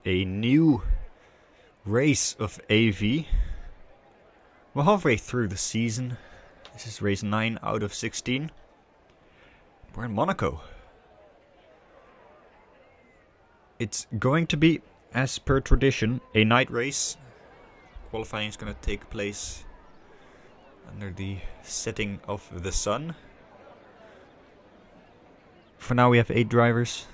A new race of AV. We're halfway through the season. This is race 9 out of 16. We're in Monaco. It's going to be, as per tradition, a night race. Qualifying is going to take place under the setting of the sun. For now we have 8 drivers.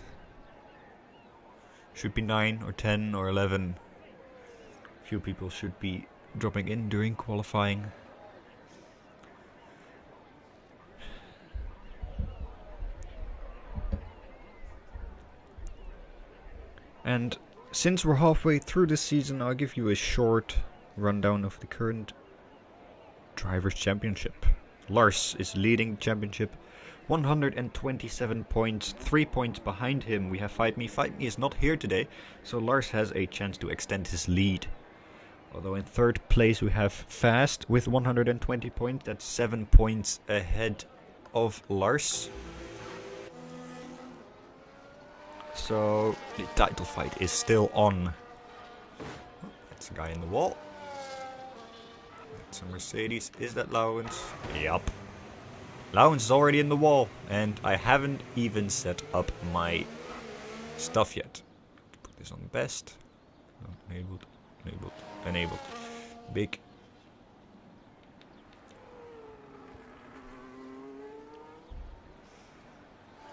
Should be 9 or 10 or 11. Few people should be dropping in during qualifying. And since we're halfway through the season, I'll give you a short rundown of the current Drivers' Championship. Lars is leading the championship, 127 points, 3 points behind him. We have Fight Me. Fight Me is not here today, so Lars has a chance to extend his lead. Although in third place we have Fast with 120 points, that's 7 points ahead of Lars. So the title fight is still on. That's a guy in the wall. That's a Mercedes. Is that Lawrence? Yup. Lawrence is already in the wall, and I haven't even set up my stuff yet. Put this on best. Enabled, enabled, enabled. Big.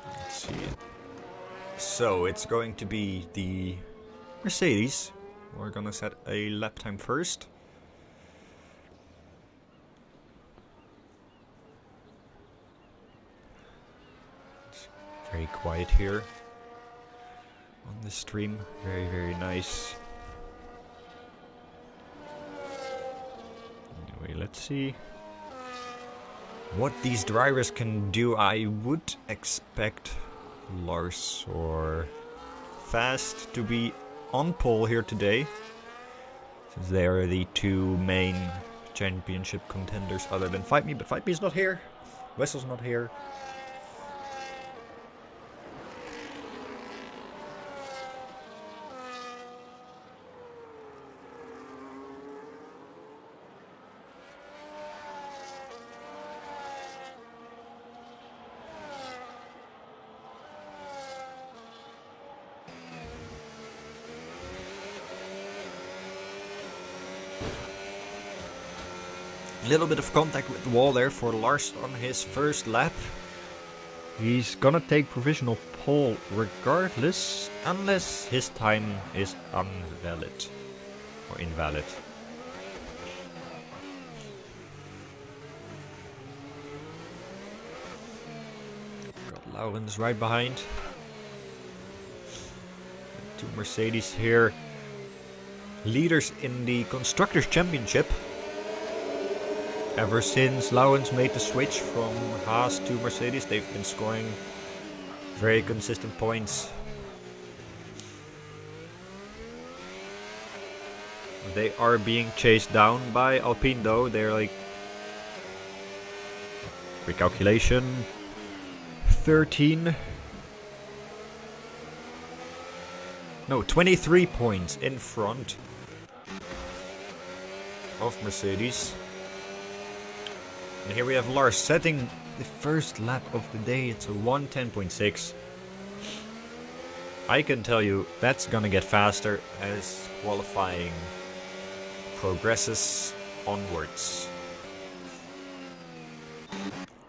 Let's see it. So it's going to be the Mercedes. We're gonna set a lap time first. It's very quiet here on the stream. Very, very nice. Anyway, let's see what these drivers can do. I would expect Lars or Fast to be on pole here today, since they are the two main championship contenders other than Fight Me, but Fight Me is not here. Wessel's not here. A little bit of contact with the wall there for Lars on his first lap. He's gonna take provisional pole regardless, unless his time is invalid. Or invalid. Got Lawrence right behind. Two Mercedes here. Leaders in the Constructors' Championship. Ever since Lawrence made the switch from Haas to Mercedes, they've been scoring very consistent points. They are being chased down by Alpine though. They're like, recalculation, 23 points in front of Mercedes. And here we have Lars setting the first lap of the day. It's a 1:10.6. I can tell you that's gonna get faster as qualifying progresses onwards.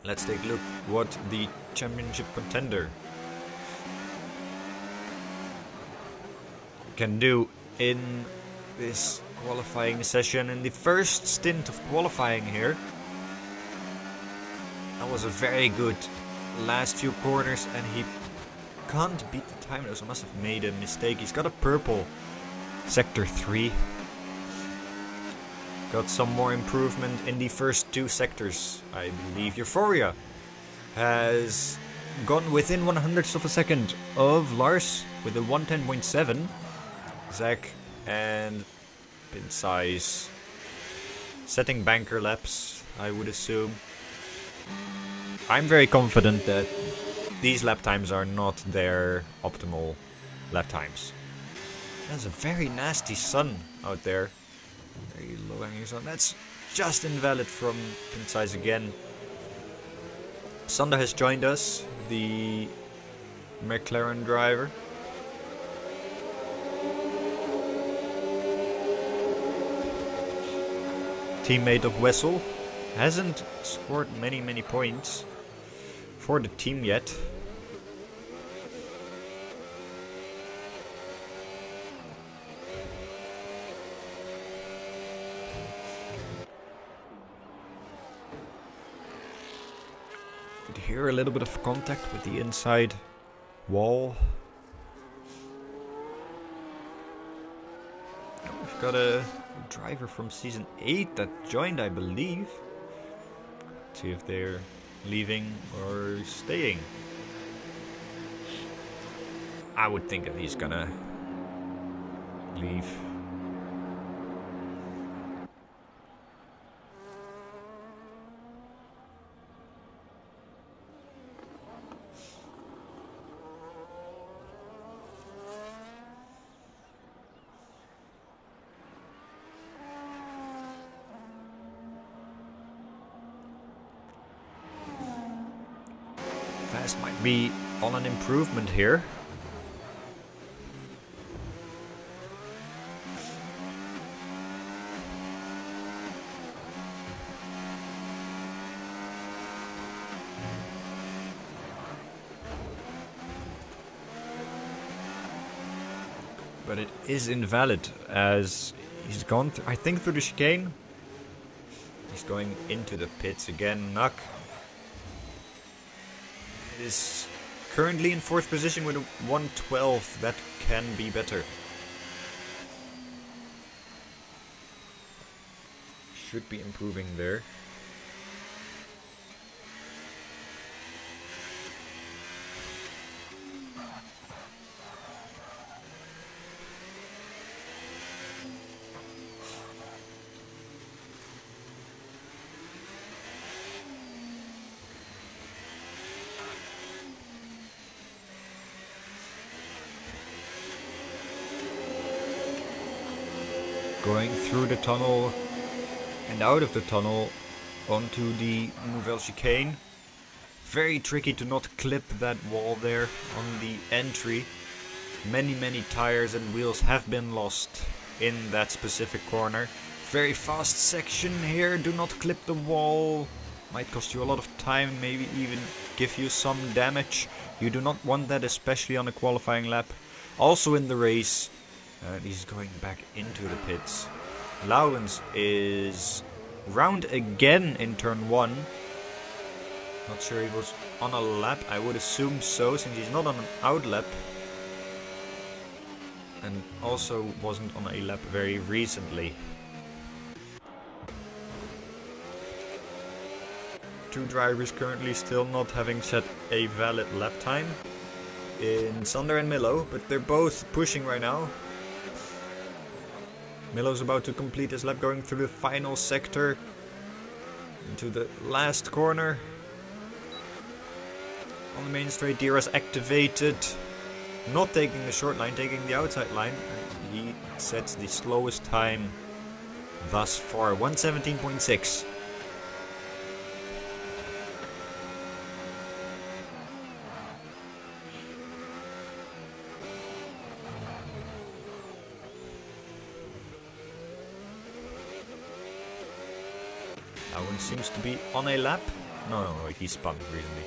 Let's take a look what the championship contender can do in this qualifying session. In the first stint of qualifying here, that was a very good last few corners, and he can't beat the time. He must have made a mistake. He's got a purple sector 3. Got some more improvement in the first 2 sectors. I believe Euphoria has gone within 100ths of a second of Lars with a 1:10.7. Zach and Pin Size setting banker laps, I would assume. I'm very confident that these lap times are not their optimal lap times. There's a very nasty sun out there. Very low hanging sun. That's just invalid from Concise again. Sander has joined us, the McLaren driver. Teammate of Wessel. Hasn't scored many points for the team yet. Could hear a little bit of contact with the inside wall. We've got a driver from season 8 that joined, I believe. Let's see if they're leaving or staying. I would think that he's gonna leave. Fast might be on an improvement here. But it is invalid as he's gone, I think, through the chicane. He's going into the pits again. Nuck is currently in 4th position with a 112. That can be better. Should be improving there. Going through the tunnel and out of the tunnel onto the Nouvelle Chicane. Very tricky to not clip that wall there on the entry. Many tires and wheels have been lost in that specific corner. Very fast section here. Do not clip the wall. Might cost you a lot of time, maybe even give you some damage. You do not want that, especially on a qualifying lap. Also in the race. He's going back into the pits. Laurens is round again in turn 1. Not sure he was on a lap. I would assume so, since he's not on an out lap. And also wasn't on a lap very recently. 2 drivers currently still not having set a valid lap time. In Sander and Milo, but they're both pushing right now. Milo's about to complete his lap, going through the final sector into the last corner. On the main straight, Dira's activated, not taking the short line, taking the outside line. He sets the slowest time thus far, 1:17.6. Laurens seems to be on a lap. No, he spun recently.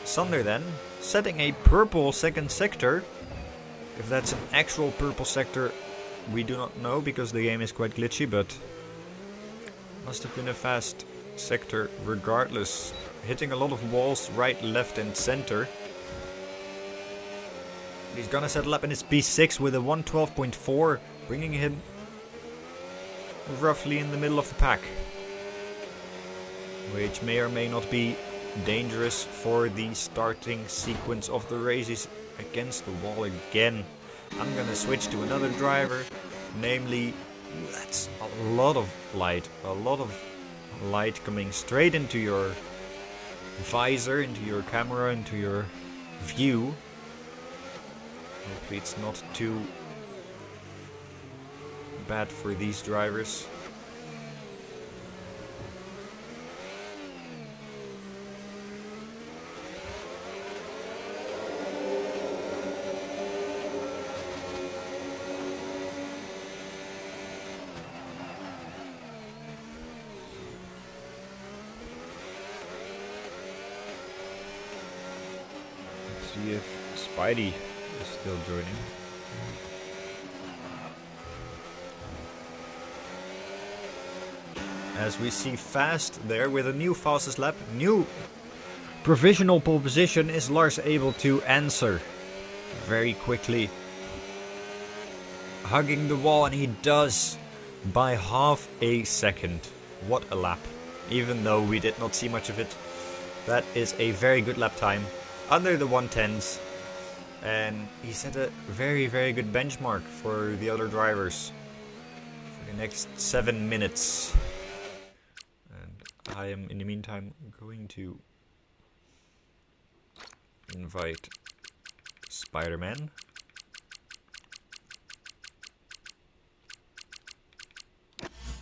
Sander then, setting a purple second sector. If that's an actual purple sector, we do not know because the game is quite glitchy, but must have been a fast sector regardless. Hitting a lot of walls right, left and center. He's gonna settle up in his P6 with a 112.4, bringing him roughly in the middle of the pack, which may or may not be dangerous for the starting sequence of the race. He's against the wall again. I'm gonna switch to another driver, namely, that's a lot of light coming straight into your visor, into your camera, into your view. Hopefully it's not too bad for these drivers. Let's see if Spidey is still joining. As we see Fast there with a new fastest lap, new provisional pole position. Is Lars able to answer very quickly? Hugging the wall, and he does by half a second. What a lap. Even though we did not see much of it, that is a very good lap time. Under the 110s. And he set a very, very good benchmark for the other drivers for the next 7 minutes. And I am, in the meantime, going to invite Spider-Man.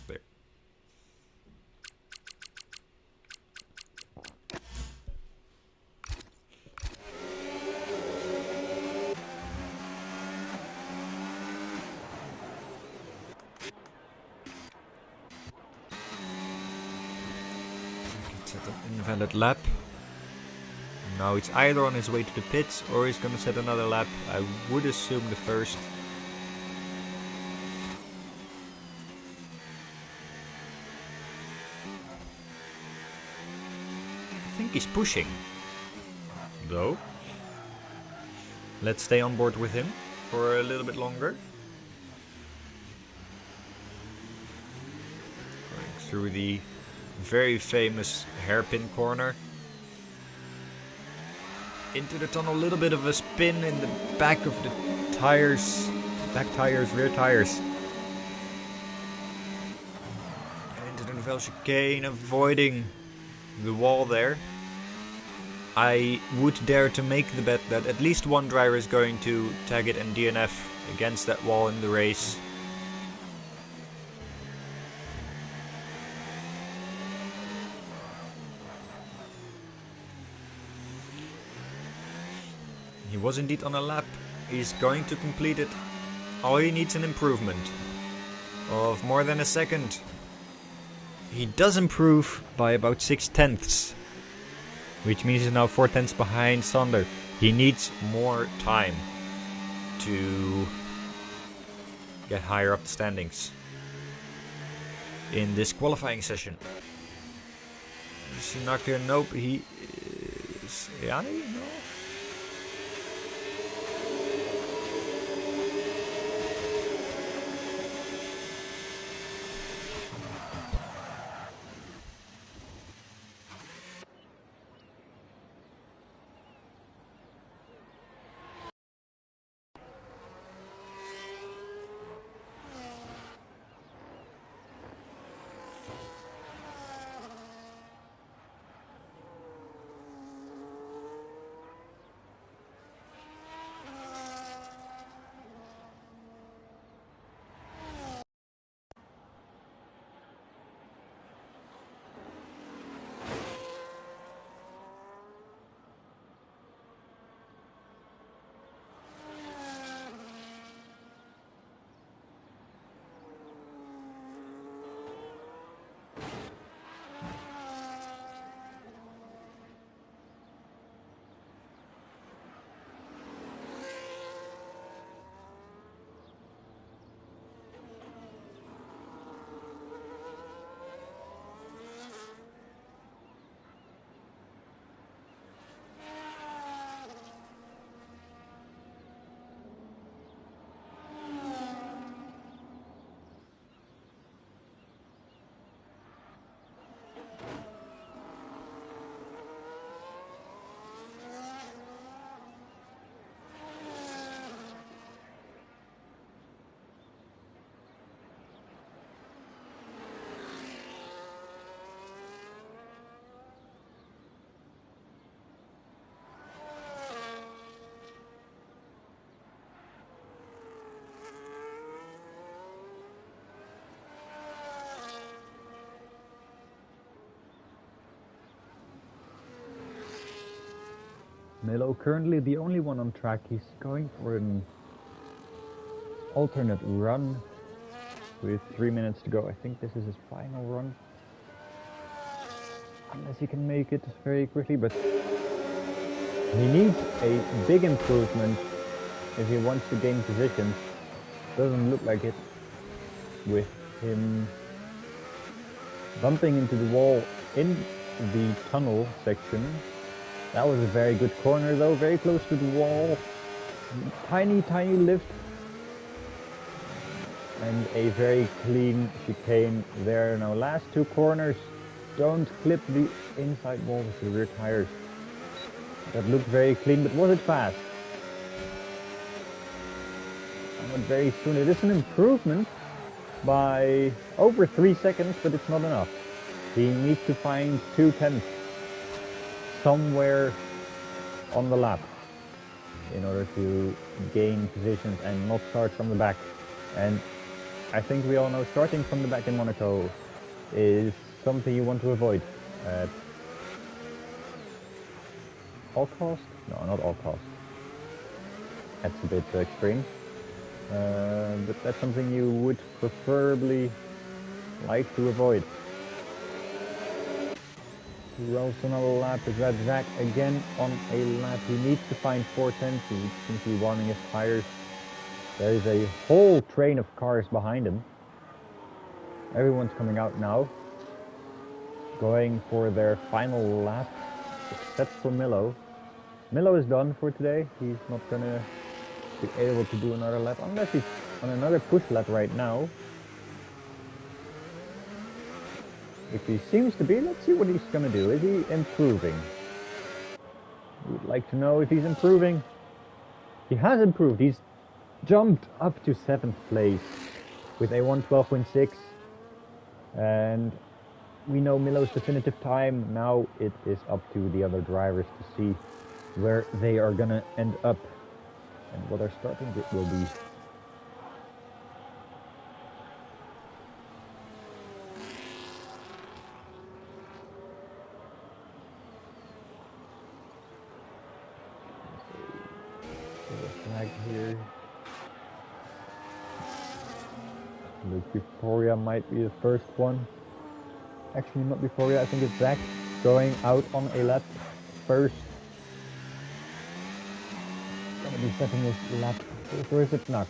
There. Set an invalid lap. Now it's either on his way to the pits or he's gonna set another lap. I would assume the first. I think he's pushing, though. Let's stay on board with him for a little bit longer. Going through the very famous hairpin corner. Into the tunnel, a little bit of a spin in the back of the tires. Back tires, rear tires. And into the Nouvelle chicane, avoiding the wall there. I would dare to make the bet that at least one driver is going to tag it and DNF against that wall in the race. He was indeed on a lap. He's going to complete it. All he needs an improvement of more than a second. He does improve by about 6/10, which means he's now 4/10 behind Sander. He needs more time to get higher up the standings in this qualifying session. Is he knocked here? Nope, he is... Yeah, no. Milo currently the only one on track. He's going for an alternate run with 3 minutes to go. I think this is his final run. Unless he can make it very quickly, but he needs a big improvement if he wants to gain position. Doesn't look like it with him bumping into the wall in the tunnel section. That was a very good corner though, very close to the wall. Tiny lift. And a very clean chicane there. Now last two corners, don't clip the inside wall with the rear tires. That looked very clean, but was it fast? Not very soon. It is an improvement by over 3 seconds, but it's not enough. He needs to find 2/10 somewhere on the lap in order to gain positions and not start from the back. And I think we all know starting from the back in Monaco is something you want to avoid at all cost? No, not all cost. That's a bit extreme. But that's something you would preferably like to avoid. Who else on a lap? Is that Zach again on a lap? He needs to find 4/10. He seems to be warming his tires. There is a whole train of cars behind him. Everyone's coming out now, going for their final lap, except for Milo. Milo is done for today. He's not gonna be able to do another lap unless he's on another push lap right now. If he seems to be, let's see what he's gonna do. Is he improving? We'd like to know if he's improving. He has improved. He's jumped up to 7th place with a 1:12.6, and we know Milo's definitive time. Now it is up to the other drivers to see where they are gonna end up and what their starting grid will be. The flag here. Luke Euphoria might be the first one. Actually, not Euphoria. I think it's Zach going out on a lap first. Gonna be setting his lap. Or is it Knack?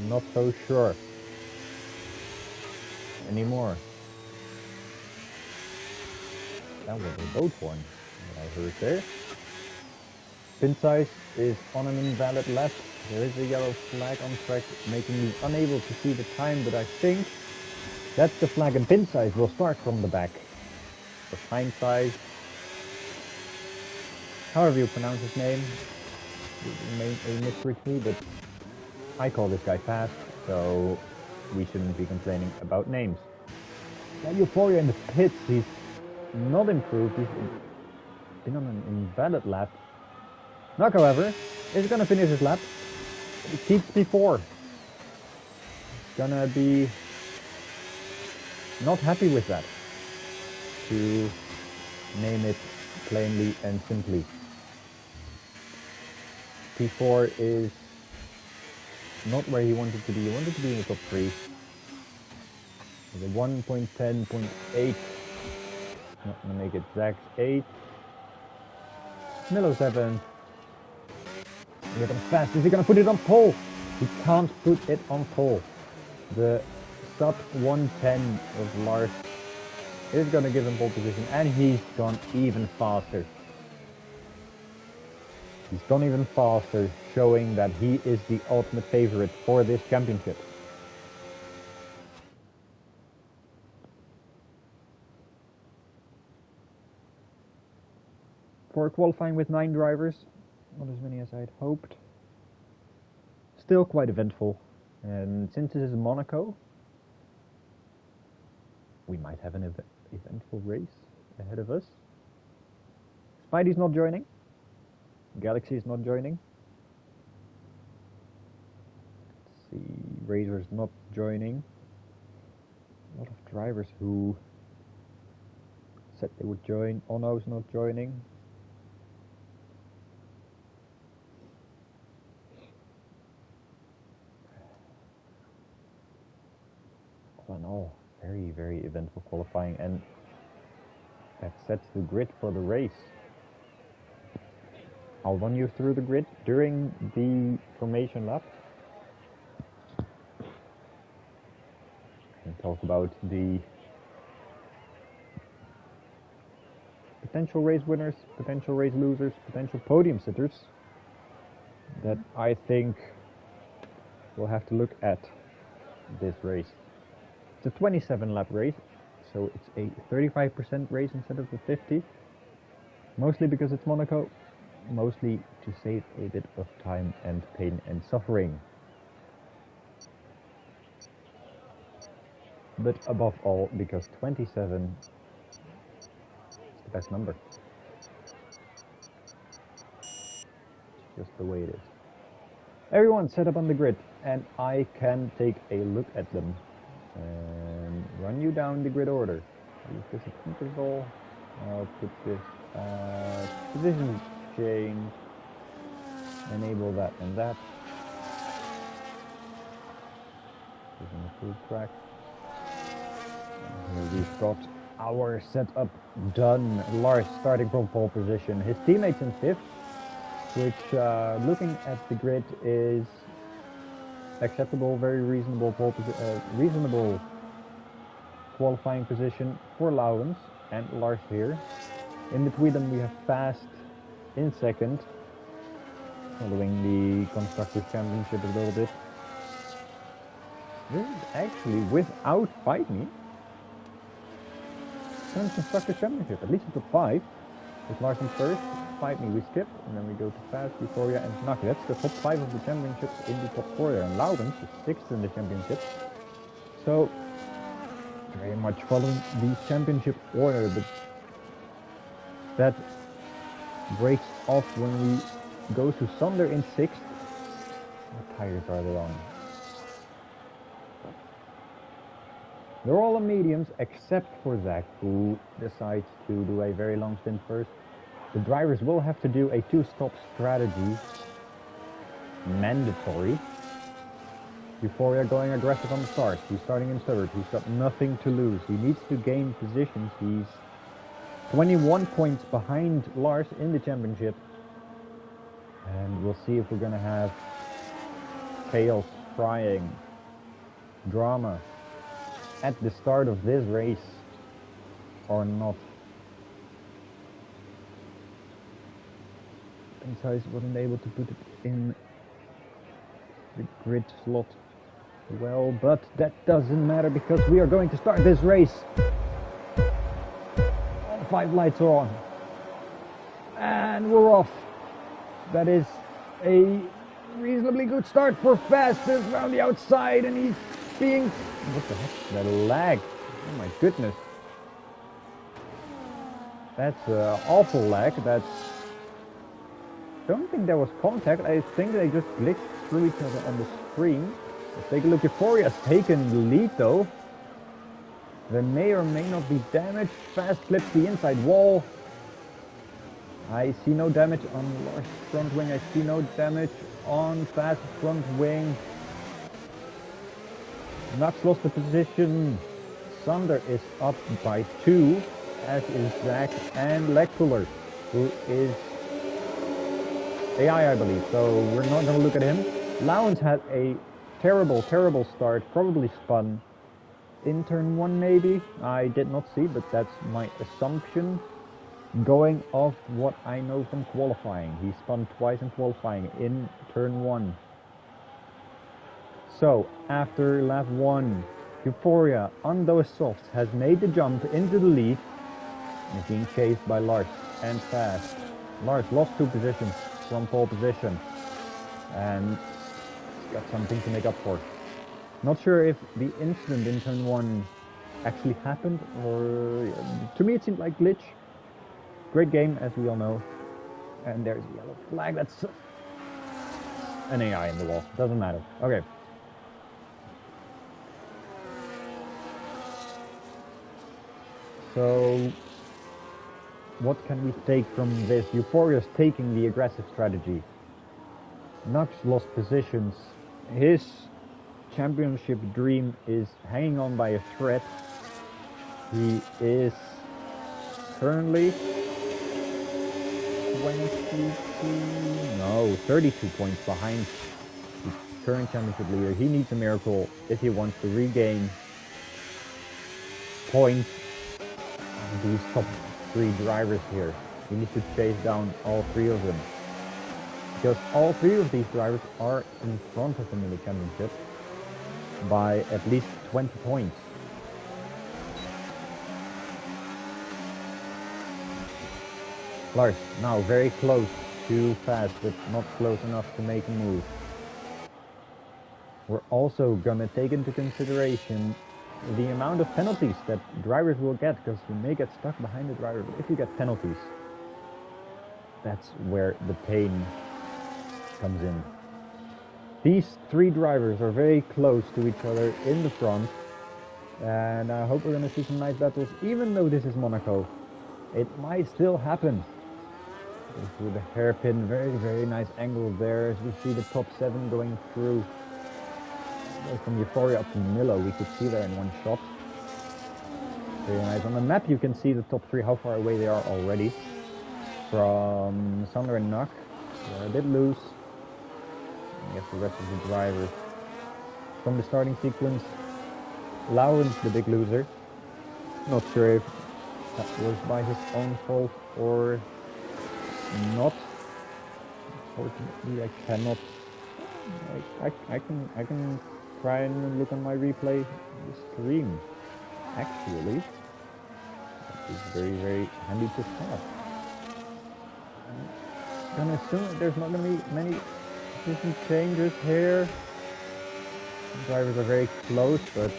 Not so sure anymore. That was a boat one that I heard there. Pin size is on an invalid lap. There is a yellow flag on track, making me unable to see the time, but I think that's the flag, and pin size will start from the back. The time size, however you pronounce his name, remains a mystery to me, but I call this guy fast, so we shouldn't be complaining about names. Now Euphoria in the pits, he's not improved, he's been on an invalid lap. Knock, however, is gonna finish his lap. He keeps P4. He's gonna be not happy with that, to name it plainly and simply. P4 is not where he wanted to be. He wanted to be in the top 3. The 1.10.8. Not gonna make it. Zach's 8. Milo 7. Look at him fast. Is he gonna put it on pole? He can't put it on pole. The sub 110 of Lars is gonna give him pole position, and he's gone even faster. He's gone even faster, showing that he is the ultimate favorite for this championship. For qualifying with 9 drivers, not as many as I'd hoped. Still quite eventful, and since this is Monaco, we might have an eventful race ahead of us. Spidey's not joining. Galaxy is not joining. Let's see, Razor's not joining. A lot of drivers who said they would join. Ono's not joining. fun. Oh, very, very eventful qualifying, and that sets the grid for the race. I'll run you through the grid during the formation lap and talk about the potential race winners, potential race losers, potential podium sitters that I think we'll have to look at this race. It's a 27 lap race, so it's a 35% race instead of the 50. Mostly because it's Monaco, mostly to save a bit of time and pain and suffering. But above all, because 27 is the best number. It's just the way it is. Everyone's set up on the grid, and I can take a look at them and run you down the grid order. Use this as interval. I'll put this position change. Enable that and that. Using the full track. And here we've got our setup done. Lars starting from pole position. His teammates in fifth, which looking at the grid is acceptable, very reasonable reasonable qualifying position for Laurens and Lars here. In between them we have Fast in second, following the Constructors' Championship a little bit. This is actually without Fight Me. Constructors' Championship, at least it's a 5. With Lars in first, Fight Me we skip, and then we go to Fast, Euphoria and Monaco. That's the top 5 of the championships in the top 4 there. And Laurens is 6th in the championship. So, very much following the championship order, but that breaks off when we go to Sander in 6th. What tires are they on? They're all on mediums except for Zach, who decides to do a very long stint first. The drivers will have to do a 2-stop strategy. Mandatory. Euphoria going aggressive on the start. He's starting in third. He's got nothing to lose. He needs to gain positions. He's 21 points behind Lars in the championship. And we'll see if we're going to have chaos, crying, drama at the start of this race or not. Besides, wasn't able to put it in the grid slot well, but that doesn't matter because we are going to start this race. All 5 lights are on. And we're off. That is a reasonably good start for Fastest around the outside, and he's being... What the heck? That lag. Oh my goodness. That's an awful lag. That's... don't think there was contact. I think they just glitched through each other on the screen. Let's take a look. Euphoria's taken the lead though. There may or may not be damage. Fast clips the inside wall. I see no damage on Lars' front wing. I see no damage on Fast front wing. Max lost the position. Sander is up by 2, as is Zach and Leg Puller, who is AI, I believe, so we're not going to look at him. Laurens had a terrible, terrible start, probably spun in turn 1 maybe. I did not see, but that's my assumption. Going off what I know from qualifying. He spun twice in qualifying in turn 1. So, after lap 1, Euphoria on those softs has made the jump into the lead and is being chased by Lars and Fast. Lars lost 2 positions from pole position and he's got something to make up for. Not sure if the incident in turn 1 actually happened, or to me it seemed like glitch. Great game, as we all know. And there's a yellow flag. That's an AI in the wall. Doesn't matter. Okay. So, what can we take from this? Euphoria's taking the aggressive strategy. Nux lost positions. His championship dream is hanging on by a thread. He is currently 32 points behind the current championship leader. He needs a miracle if he wants to regain points on these top 3 drivers here. He needs to chase down all 3 of them, because all 3 of these drivers are in front of him in the championship by at least 20 points. Lars, now very close, too fast, but not close enough to make a move. We're also gonna take into consideration the amount of penalties that drivers will get, because you may get stuck behind the driver, but if you get penalties, that's where the pain comes in. These 3 drivers are very close to each other in the front, and I hope we're gonna see some nice battles. Even though this is Monaco, it might still happen. With the hairpin, very nice angle there, as we see the top 7 going through. From Euphoria up to Milo, we could see there in one shot. Very nice. On the map you can see the top 3, how far away they are already. From Sander and Nak, they're a bit loose. I guess the rest of the drivers. From the starting sequence, Laurens the big loser. Not sure if that was by his own fault or not. Unfortunately, I cannot. I can try and look on my replay the stream. Actually, that is very handy to have. I'm gonna assume that there's not gonna be many different changes here. The drivers are very close, but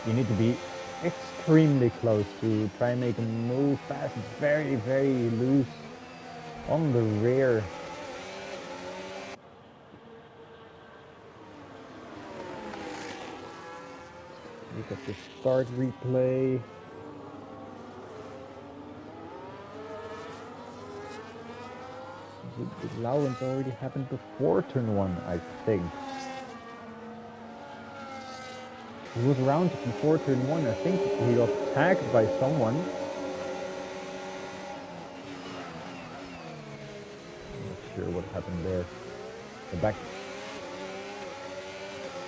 you need to be extremely close to try and make a move fast. It's very loose on the rear. Look at the start replay. The allowance already happened before turn 1, I think. He was around before turn 1. I think he got tagged by someone. I'm not sure what happened there. The back.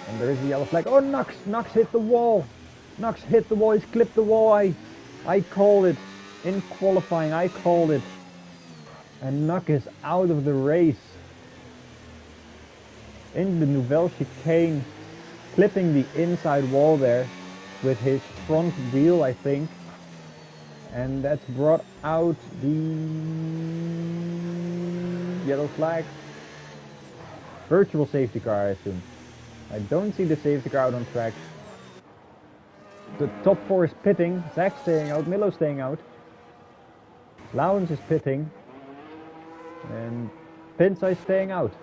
And there is the yellow flag. Oh, Nux hit the wall. Nux hit the wall. He's clipped the wall. I called it. In qualifying, I called it. And Nux is out of the race. In the Nouvelle chicane. Clipping the inside wall there. With his front wheel, I think. And that's brought out the yellow flag. Virtual safety car, I assume. I don't see the safety car out on track. The top 4 is pitting. Zach staying out. Milo staying out. Laurens is pitting. And Pinsa is staying out.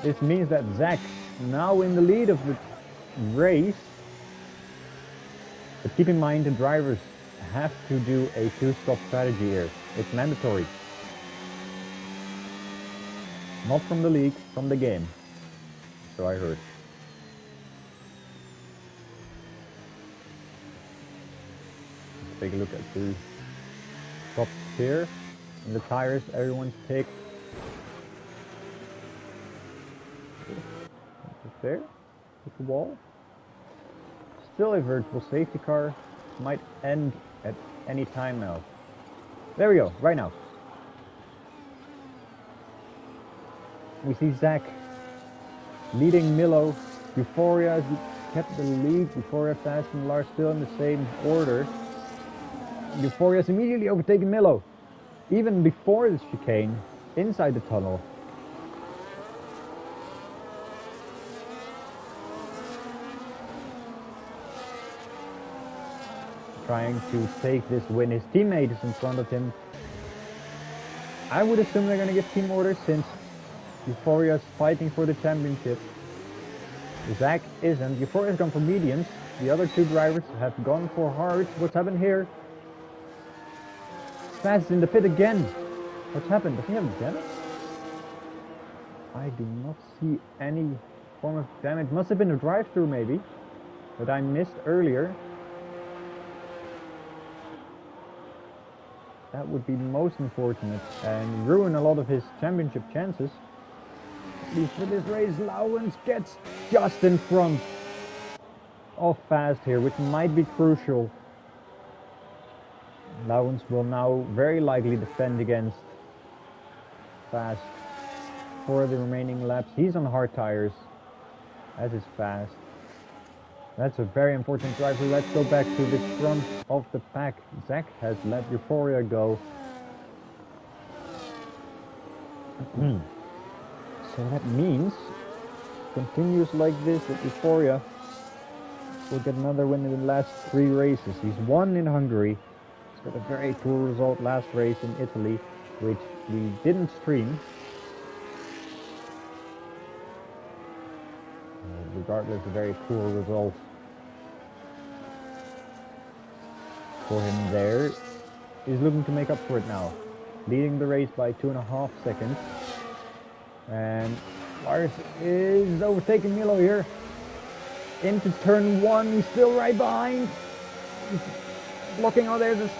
This means that Zach, now in the lead of the race. But keep in mind, the drivers have to do a 2-stop strategy here. It's mandatory. Not from the league, from the game. So I heard. Let's take a look at the tops here. And the tires, everyone's picked. There, with the wall. Still a virtual safety car. Might end at any time now. There we go, right now. We see Zach leading Milo. Euphoria has kept the lead. Euphoria, Fast and Lars still in the same order. Euphoria has immediately overtaken Milo. Even before the chicane, inside the tunnel. Trying to take this win. His teammate is in front of him. I would assume they're going to give team orders since Euphoria is fighting for the championship. Zach isn't. Euphoria has gone for mediums. The other 2 drivers have gone for hards. What's happened here? Fast in the pit again. What's happened? Does he have damage? I do not see any form of damage. Must have been a drive-through maybe, that I missed earlier. That would be most unfortunate and ruin a lot of his championship chances. At least for this race, Lawrence gets just in front of Fast here, which might be crucial. Lawrence will now very likely defend against Fast for the remaining laps. He's on hard tires, as is Fast. That's a very important driver. Let's go back to the front of the pack. Zach has let Euphoria go. So that means, continues like this, that Euphoria will get another win in the last 3 races. He's won in Hungary. He's got a very poor result last race in Italy, which we didn't stream. Regardless, a very poor result for him there. He's looking to make up for it now, leading the race by 2.5 seconds. And Lars is overtaking Milo here into turn 1. He's still right behind. He's blocking. Oh, there's a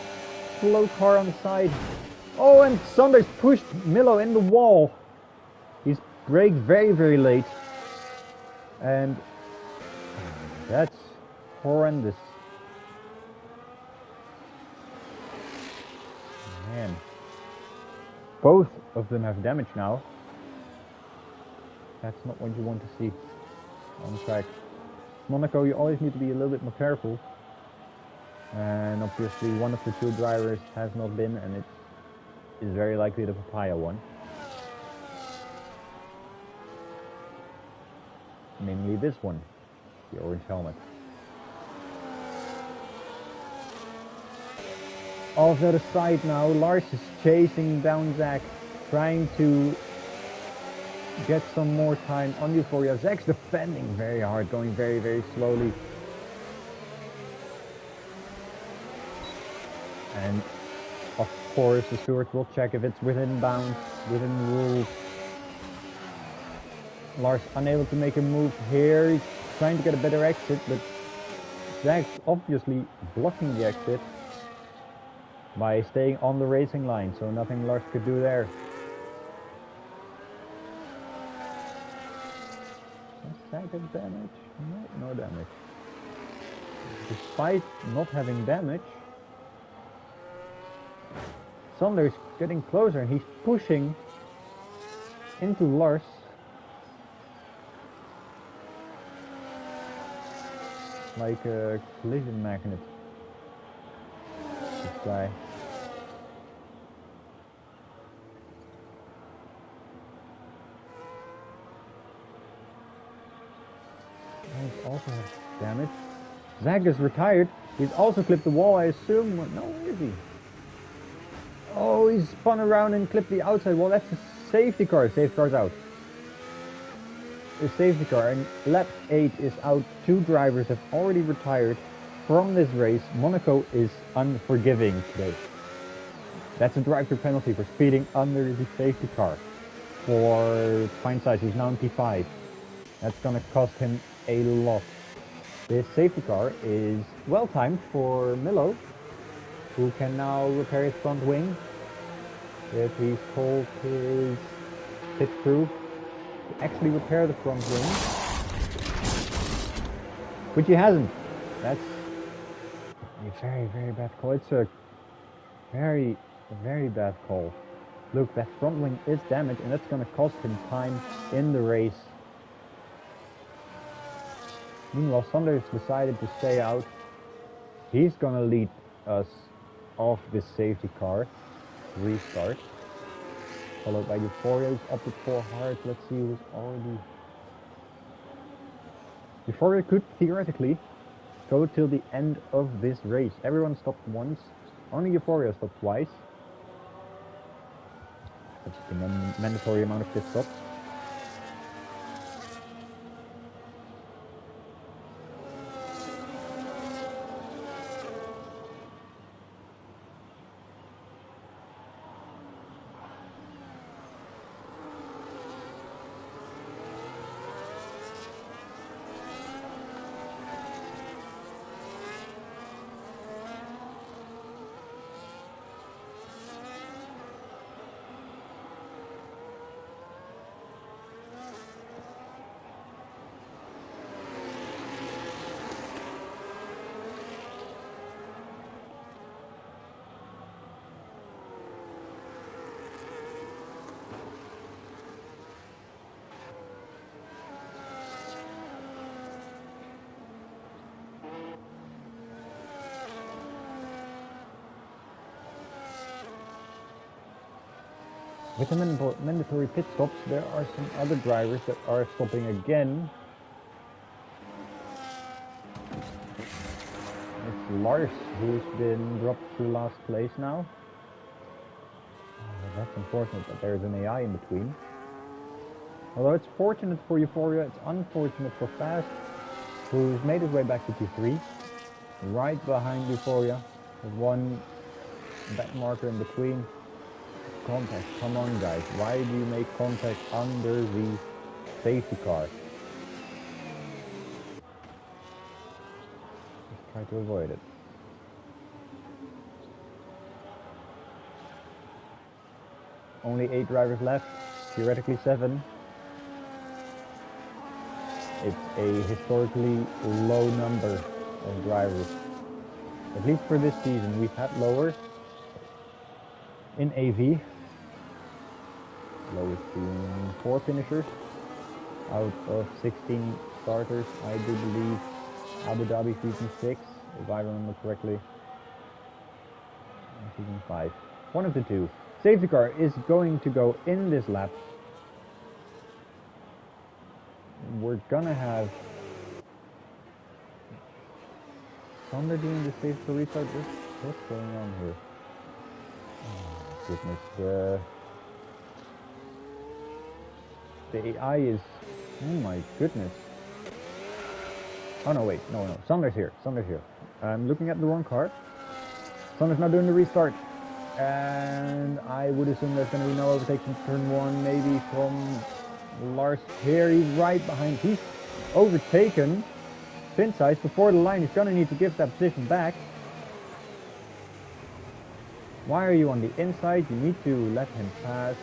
slow car on the side. Oh, and Sanders pushed Milo in the wall. He's braked very, very late. And that's horrendous. Man. Both of them have damage now. That's not what you want to see on track. Monaco, you always need to be a little bit more careful. And obviously one of the 2 drivers has not been, and it is very likely the Papaya one. Namely this one, the orange helmet. Off to the side now, Lars is chasing down Zach, trying to get some more time on Euphoria. Zach's defending very hard, going very, very slowly. And of course the steward will check if it's within bounds, within rules. Lars unable to make a move here. He's trying to get a better exit, but Zach's obviously blocking the exit by staying on the racing line, so nothing Lars could do there. Does Zach have damage? No damage. Despite not having damage, Sander's getting closer and he's pushing into Lars. Like a collision magnet. This guy. He's also has damage. Zach is retired. He's also clipped the wall, I assume. No, where is he? Oh, he's spun around and clipped the outside wall. That's a safety car. Safety car's out. A safety car, and lap 8 is out. 2 drivers have already retired from this race. Monaco is unforgiving today. That's a drive-through penalty for speeding under the safety car. For fine size, he's now on P5. That's going to cost him a lot. This safety car is well timed for Milo, who can now repair his front wing. If he's told his pit crew to actually repair the front wing, which he hasn't. That's a very, very bad call. It's a very, very bad call. Look, that front wing is damaged, and that's going to cost him time in the race. Meanwhile, Sanders decided to stay out. He's going to lead us off this safety car. Restart. Followed by Euphoria, who's opted for hard. Let's see who's already... Euphoria could theoretically go till the end of this race. Everyone stopped once. Only Euphoria stopped twice. That's the mandatory amount of pit stops. With the mandatory pit stops, there are some other drivers that are stopping again. It's Lars who's been dropped to last place now. That's unfortunate that there's an AI in between. Although it's fortunate for Euphoria, it's unfortunate for Fast, who's made his way back to P3. Right behind Euphoria, with one back marker in between. Contact, come on guys, why do you make contact under the safety car? Just try to avoid it. Only 8 drivers left, theoretically 7. It's a historically low number of drivers. At least for this season, we've had lower in AV. Lowest being 4 finishers out of 16 starters, I do believe. Abu Dhabi season 6, if I remember correctly. Season 5. One of the two. Safety car is going to go in this lap. We're gonna have Thunder doing the safety car restart. What's going on here? Oh, goodness. The AI is... Oh my goodness. Oh no, wait. No. Thunder's here. I'm looking at the wrong car. Thunder's not doing the restart. And I would assume there's going to be no overtakes in turn 1, maybe from Lars here. He's right behind. He's overtaken pin size before the line. He's going to need to give that position back. Why are you on the inside? You need to let him pass.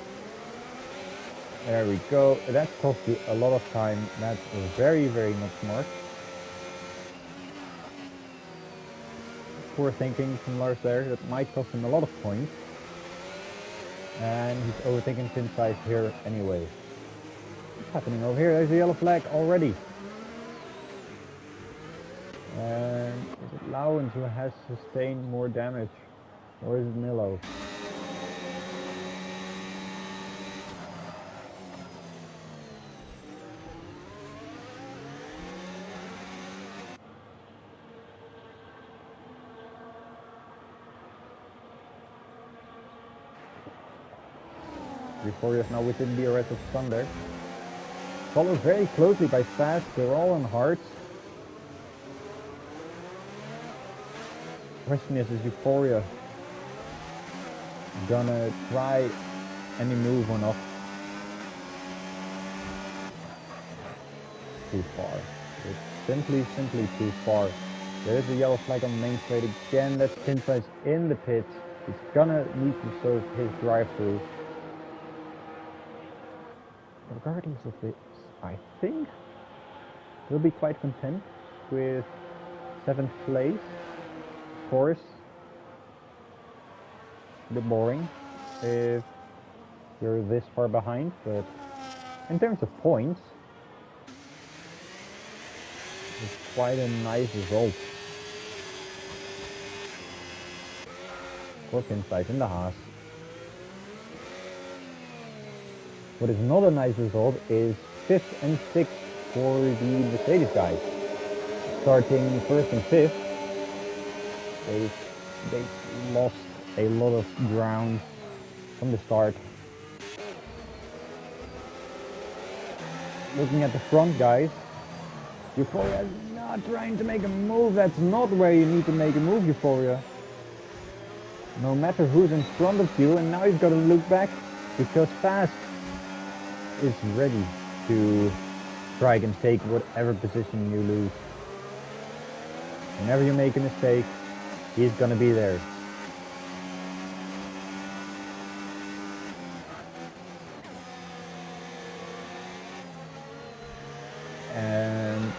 There we go. That cost you a lot of time. That's very, very not smart. Poor thinking from Lars there. That might cost him a lot of points. And he's overtaking pin size here anyway. What's happening over here? There's a yellow flag already. And is it Lowens who has sustained more damage? Or is it Milo? Euphoria is now within the arrest of Thunder. Followed very closely by Fast, they're all on hearts. Question is Euphoria gonna try any move or not? Too far. It's simply too far. There is a yellow flag on the main straight again. That's pin size in the pits. He's gonna need to serve his drive-through. Regardless of this, I think he'll be quite content with 7th place. Of course, a bit boring if you're this far behind, but in terms of points, it's quite a nice result. 4 pin size in the Haas. What is not a nice result is 5th and 6th for the Mercedes guys. Starting 1st and 5th, they lost a lot of ground from the start. Looking at the front guys, Euphoria is not trying to make a move. That's not where you need to make a move, Euphoria. No matter who's in front of you, and now you've got to look back because Fast is ready to try and take whatever position you lose. Whenever you make a mistake, he's gonna be there. And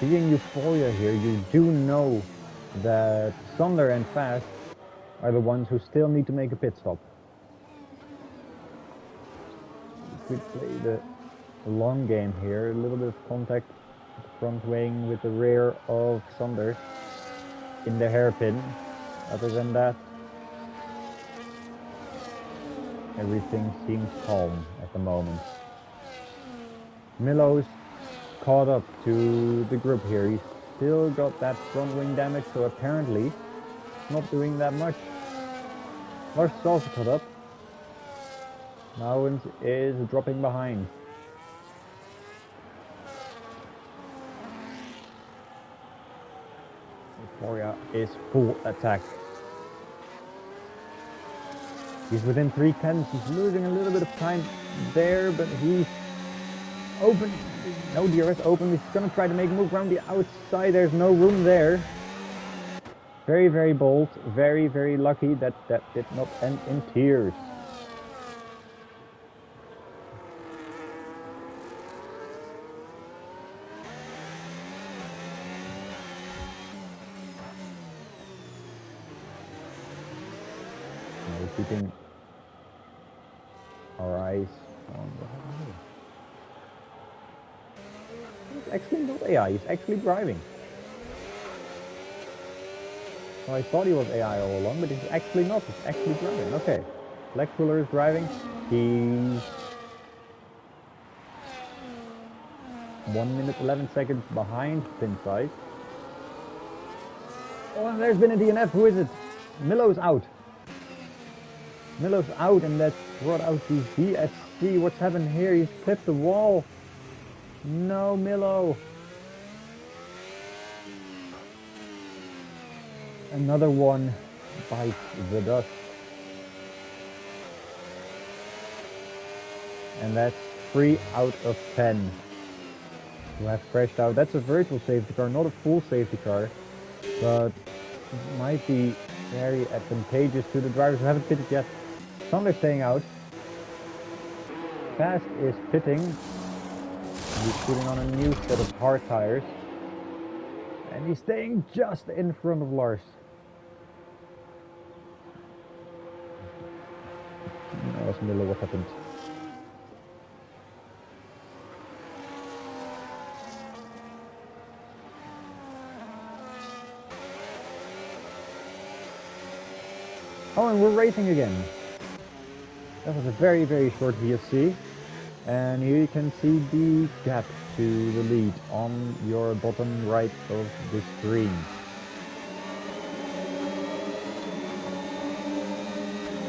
being Euphoria here, you do know that Thunder and Fast are the ones who still need to make a pit stop. Could play the long game here, a little bit of contact at the front wing with the rear of Thunder in the hairpin. Other than that, everything seems calm at the moment. Milo's caught up to the group here. He's still got that front wing damage, so apparently not doing that much. Lars is also caught up. Nouwens is dropping behind. Euphoria is full attack. He's within 3/10. He's losing a little bit of time there, but he's open. No DRS open. He's gonna try to make a move around the outside. There's no room there. Very, very bold. Very, very lucky that that did not end in tears. We're keeping our eyes on what happened here. It's actually not AI, he's actually driving. Well, I thought he was AI all along, but he's actually not, he's actually driving. Okay, Black Cooler is driving. He's 1 minute 11 seconds behind Pinside. Oh, and there's been a DNF. Who is it? Milo's out. Milo's out, and that's brought out the VSC. What's happened here? He's clipped the wall. No, Milo. Another one bites the dust. And that's 3 out of 10 who have crashed out. That's a virtual safety car, not a full safety car. But it might be very advantageous to the drivers who haven't pitted yet. Sander's staying out. Fast is pitting. He's putting on a new set of hard tires. And he's staying just in front of Lars. That was Miller, what happened? Oh, and we're racing again. That was a very, very short VSC. And here you can see the gap to the lead on your bottom right of the screen.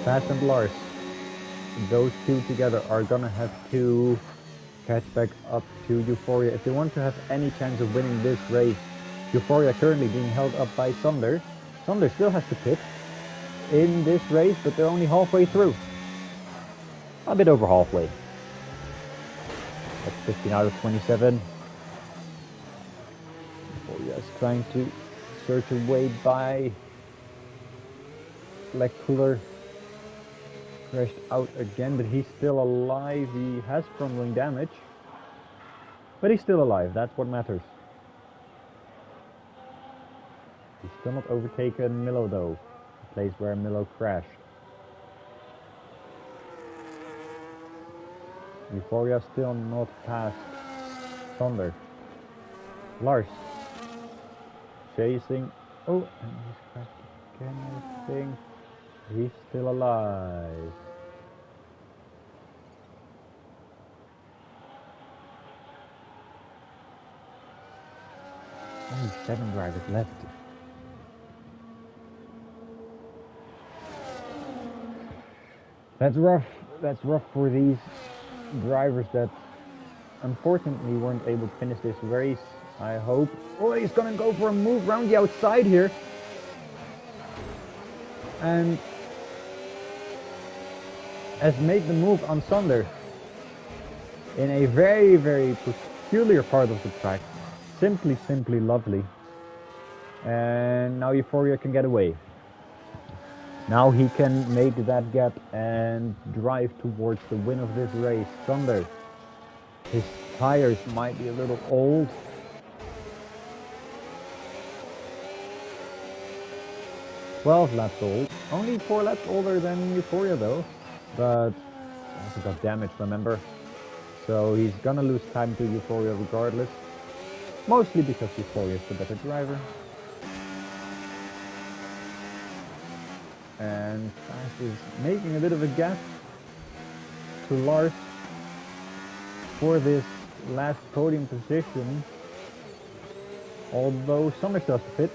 Fast and Lars, those two together are gonna have to catch back up to Euphoria if they want to have any chance of winning this race. Euphoria currently being held up by Sander. Sander still has to pit in this race, but they're only halfway through. A bit over halfway. That's 15 out of 27. Euphoria is trying to search a way by Black Cooler. Crashed out again, but he's still alive. He has front wing damage, but he's still alive. That's what matters. He's still not overtaken Milo though, the place where Milo crashed. Euphoria still not past Thunder. Lars chasing. Oh, and he's crashed again, I think. He's still alive. Only 7 drivers left. That's rough. That's rough for these drivers that unfortunately weren't able to finish this race. I hope. Oh, he's gonna go for a move around the outside here. And has made the move on Sander in a very, very peculiar part of the track. Simply lovely. And now Euphoria can get away. Now he can make that gap and drive towards the win of this race. Sander, his tires might be a little old. "12 laps old. Only 4 laps older than Euphoria though. But also got damaged, remember? So he's gonna lose time to Euphoria regardless. Mostly because Euphoria is the better driver. And Fast is making a bit of a gap. to Lars for this last podium position. Although Sander still has to pit.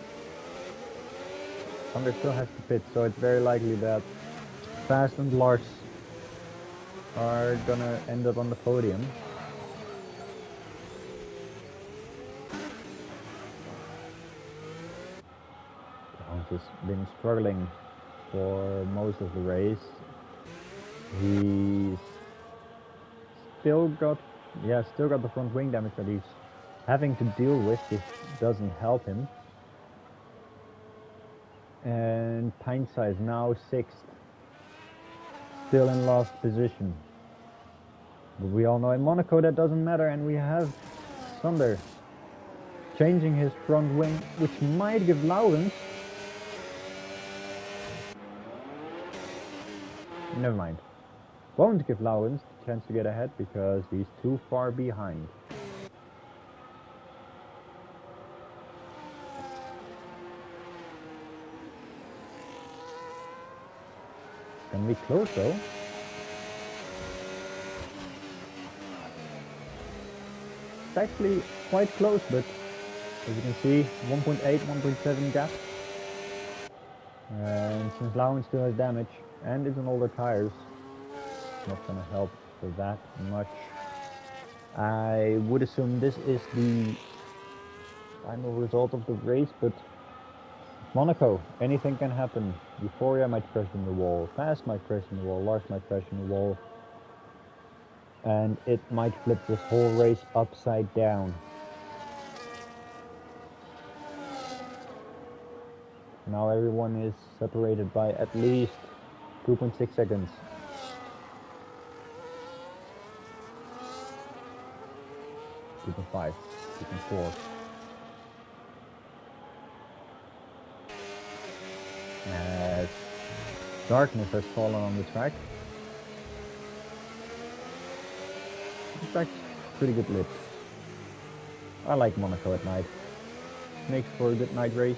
Sander still has to pit, so it's very likely that Fast and Lars are gonna end up on the podium. Hans has been struggling for most of the race. He's still got the front wing damage that he's having to deal with. This doesn't help him. And Painsa is now 6th, still in last position. But we all know in Monaco that doesn't matter, and we have Sander changing his front wing, which might give Laurens. Never mind. Won't give Laurens the chance to get ahead because he's too far behind. Can we close though? It's actually quite close, but as you can see, 1.8, 1.7 gap. And since Laurens still has damage and it's on older tires, it's not gonna help for that much. I would assume this is the final result of the race, but Monaco, anything can happen. Euphoria might crash in the wall, Fast might crash in the wall, Lars might crash in the wall. And it might flip this whole race upside down. Now everyone is separated by at least 2.6 seconds. Two point 5, 2.4. As darkness has fallen on the track. The track's pretty good lit. I like Monaco at night. Makes for a good night race.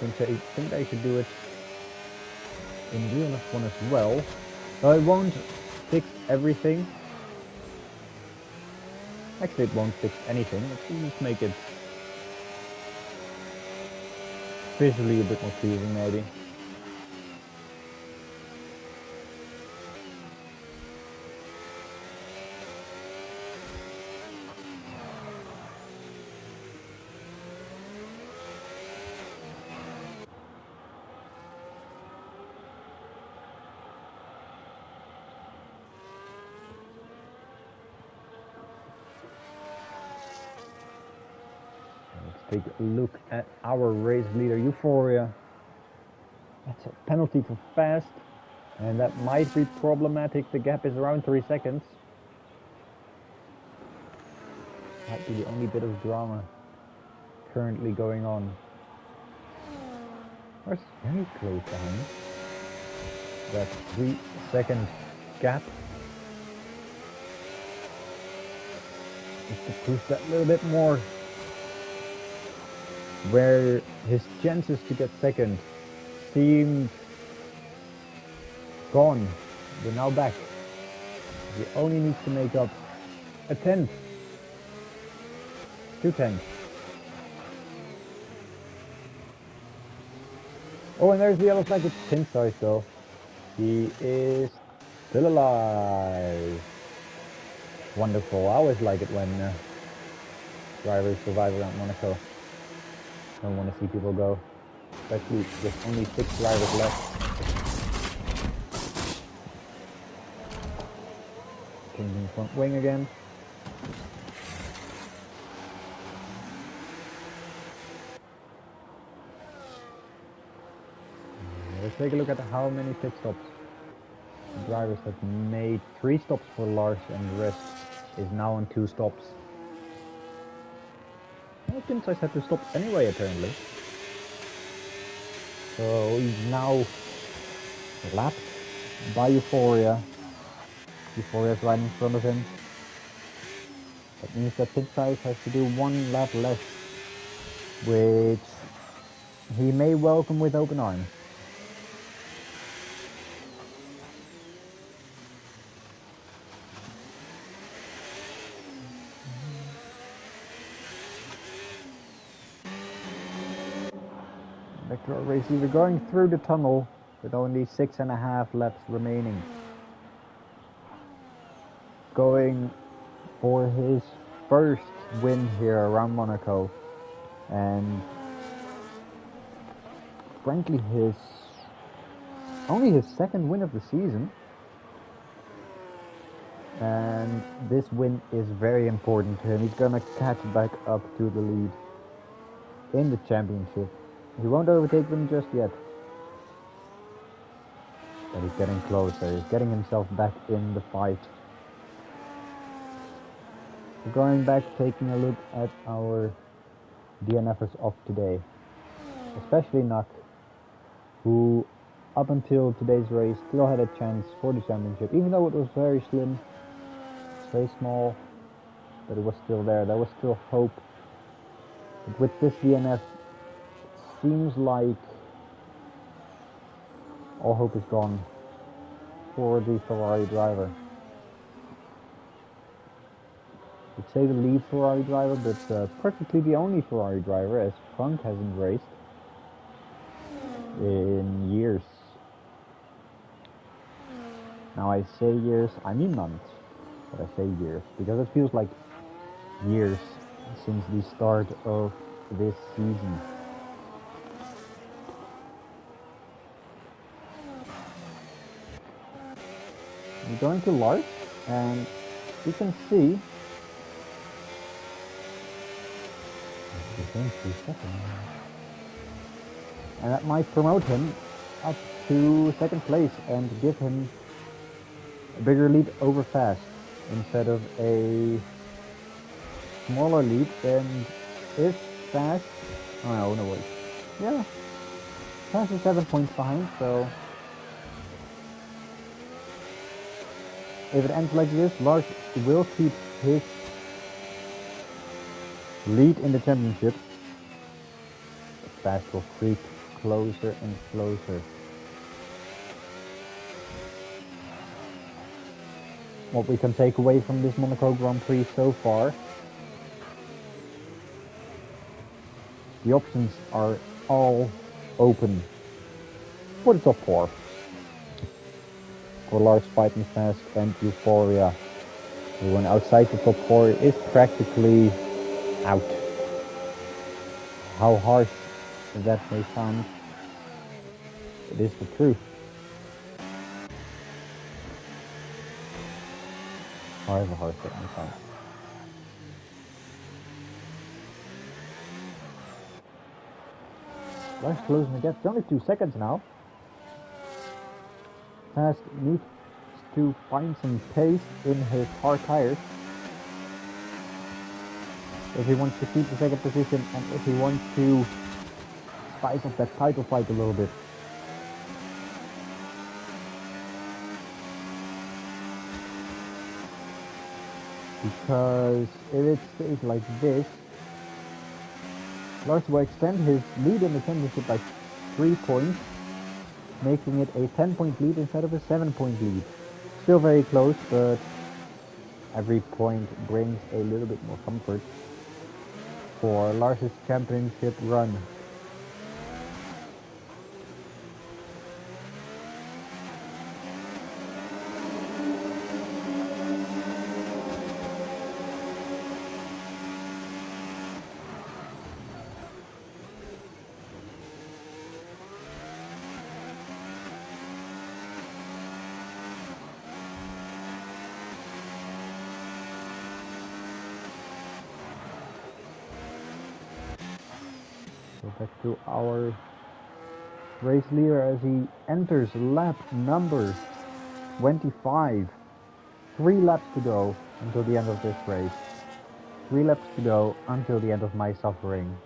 I think they should do it in real life one as well. Though it won't fix everything. Actually, it won't fix anything. It will just make it visually a bit more pleasing, maybe. Take a look at our race leader, Euphoria. That's a penalty for Fast, and that might be problematic. The gap is around 3 seconds. Might be the only bit of drama currently going on. We're very close behind. That 3-second gap. Just to push that a little bit more. Where his chances to get second seemed gone. We're now back. He only needs to make up a 10th. 2 tenths. Oh, and there's the yellow flag. It's pin size though. He is still alive. Wonderful. I always like it when drivers survive around Monaco. I don't want to see people go, especially with only 6 drivers left. Changing front wing again. Let's take a look at how many pit stops the drivers have made. 3 stops for Lars, and the rest is now on 2 stops. Well, Pinsize had to stop anyway, apparently. So he's now lapped by Euphoria. Euphoria's right in front of him. That means that Pinsize has to do 1 lap less, which he may welcome with open arms. Back to our race leader going through the tunnel with only 6.5 laps remaining. Going for his first win here around Monaco, and frankly only his second win of the season, and this win is very important to him. He's gonna catch back up to the lead in the championship. He won't overtake them just yet, but he's getting closer. He's getting himself back in the fight. Going back, taking a look at our DNFers of today, especially Nak, who up until today's race still had a chance for the championship, even though it was very slim, very small, but it was still there. There was still hope. But with this DNF, it seems like all hope is gone for the Ferrari driver. I'd say the lead Ferrari driver, but practically the only Ferrari driver, as Frank hasn't raced in years. Now I say years, I mean months, but I say years because it feels like years since the start of this season. We're going to Lars, and you can see and that might promote him up to second place and give him a bigger lead over Fast instead of a smaller lead. And if Fast, oh no, wait, yeah, Fast is 7 points behind, so if it ends like this, Lars will keep his lead in the championship. Fast will creep closer and closer. What we can take away from this Monaco Grand Prix so far, the options are all open for the top 4. For Lars, Fighting Fast and Euphoria. Everyone outside the top 4 is practically out. How harsh that may sound, it is the truth. However harsh that may sound. Lars closing the gap. It's only 2 seconds now. Fast needs to find some pace in his hard tires if he wants to keep the second position and if he wants to spice up that title fight a little bit. Because if it stays like this, Lars will extend his lead in the championship by 3 points, making it a 10-point lead instead of a 7-point lead. Still very close, but every point brings a little bit more comfort for Lars' championship run. Back to our race leader as he enters lap number 25. 3 laps to go until the end of this race. 3 laps to go until the end of my suffering.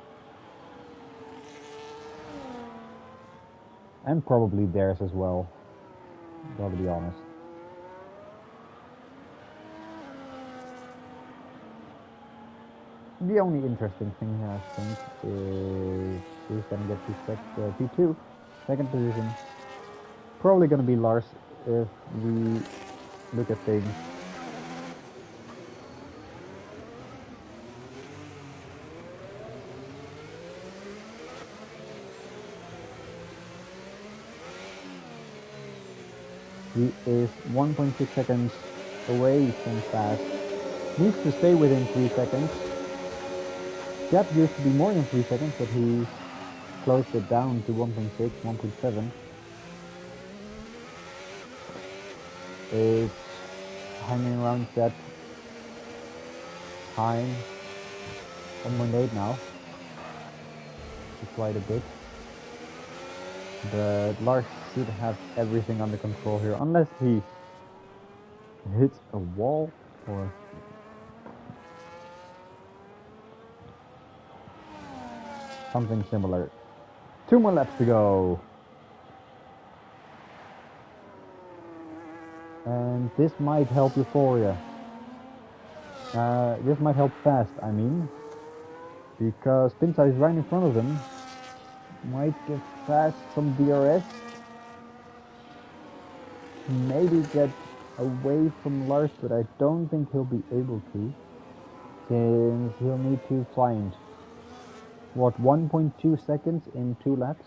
And probably theirs as well, gotta be honest. The only interesting thing here, I think, is who's going to get to P2, second position. Probably going to be Lars if we look at things. He is 1.6 seconds away from fast. Needs to stay within 3 seconds. Gap used to be more than 3 seconds, but he's closed it down to 1.6, 1.7. It's hanging around that time. 1.8 now. It's quite a bit. But Lars should have everything under control here, unless he hits a wall or something similar. 2 more laps to go. And this might help Euphoria. This might help Fast, I mean. Because Pinside is right in front of them. Might give Fast some DRS. Maybe get away from Lars, but I don't think he'll be able to. Since he'll need to find, what, 1.2 seconds in 2 laps?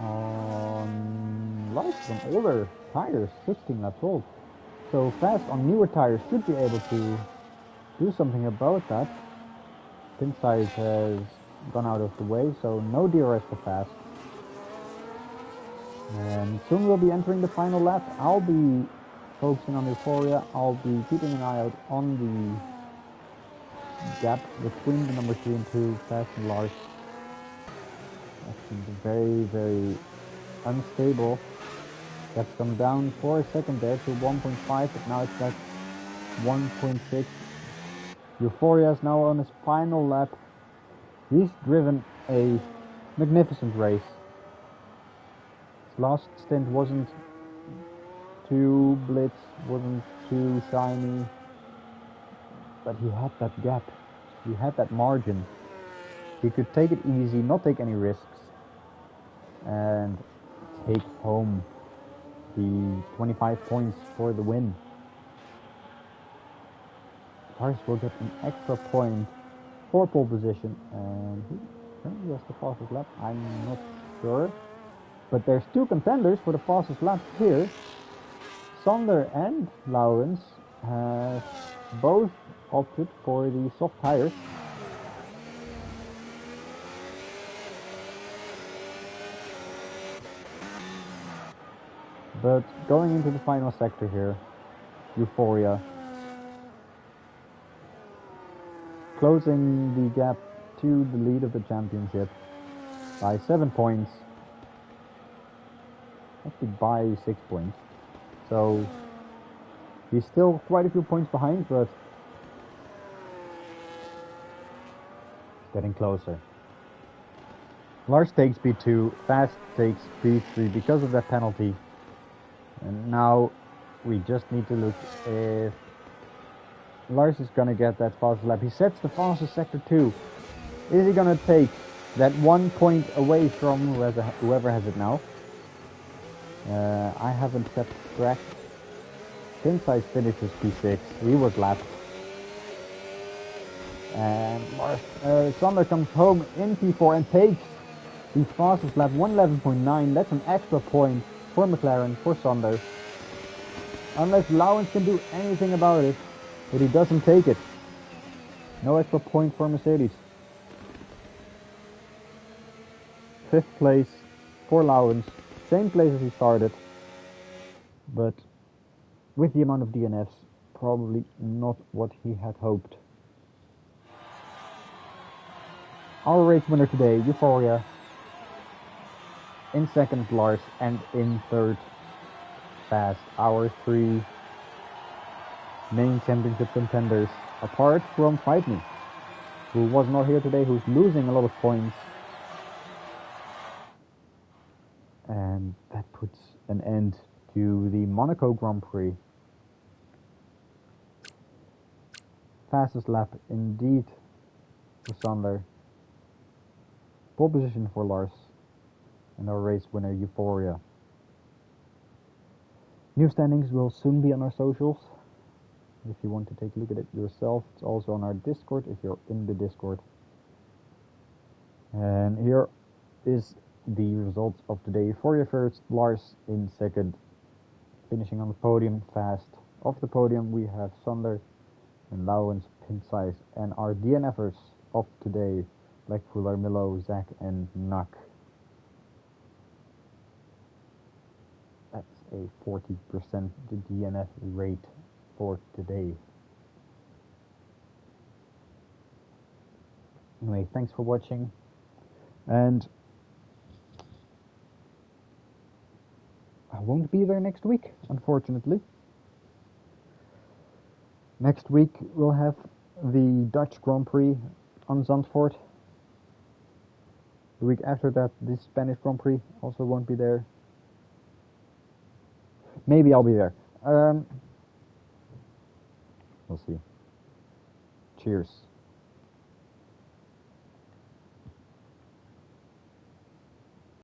On Lars on older tires, 16 laps old. So Fast on newer tires should be able to do something about that. Pinside has gone out of the way, so no DRS for Fast. And soon we'll be entering the final lap. I'll be focusing on Euphoria. I'll be keeping an eye out on the gap between the number 3 and 2, Fast and Lars. That seems very, very unstable. That's come down for a second there to 1.5, but now it's at 1.6. Euphoria is now on his final lap. He's driven a magnificent race. His last stint wasn't too blitz, wasn't too shiny, but he had that gap. He had that margin. He could take it easy, not take any risks, and take home the 25 points for the win. Lars will get an extra point for pole position, and who currently has the fastest lap? I'm not sure. But there's 2 contenders for the fastest lap here. Sander and Laurens have both opted for the soft tires. But going into the final sector here, Euphoria closing the gap to the lead of the championship by 7 points. Actually by 6 points. So he's still quite a few points behind, but getting closer. Lars takes P2, Fast takes P3 because of that penalty. And now we just need to look if Lars is gonna get that fastest lap. He sets the fastest sector 2. Is he gonna take that 1 point away from whoever has it now? I haven't kept track. Pinside finishes P6. He was lapped. And Sander comes home in P4 and takes the fastest lap, 1:11.9. That's an extra point for McLaren, for Sander. Unless Laurens can do anything about it, but he doesn't take it. No extra point for Mercedes. 5th place for Laurens. Same place as he started. But with the amount of DNFs, probably not what he had hoped. Our race winner today, Euphoria. In 2nd, Lars, and in 3rd, Fast. Our 3 main championship contenders, apart from Fight Me, who was not here today, who's losing a lot of points. And that puts an end to the Monaco Grand Prix. Fastest lap indeed for Sander. Pole position for Lars. And our race winner, Euphoria. New standings will soon be on our socials. If you want to take a look at it yourself, it's also on our Discord if you're in the Discord. And here is the results of today. For your first, Lars in second, finishing on the podium fast. Off the podium we have Sander and Lauwens, Pinsize, and our DNFers of today, Blackfuller, Milo, Zach, and Nak. That's a 40% DNF rate for today. Anyway, thanks for watching, and I won't be there next week, unfortunately. Next week we'll have the Dutch Grand Prix on Zandvoort. The week after that, the Spanish Grand Prix also won't be there. Maybe I'll be there. We'll see. Cheers.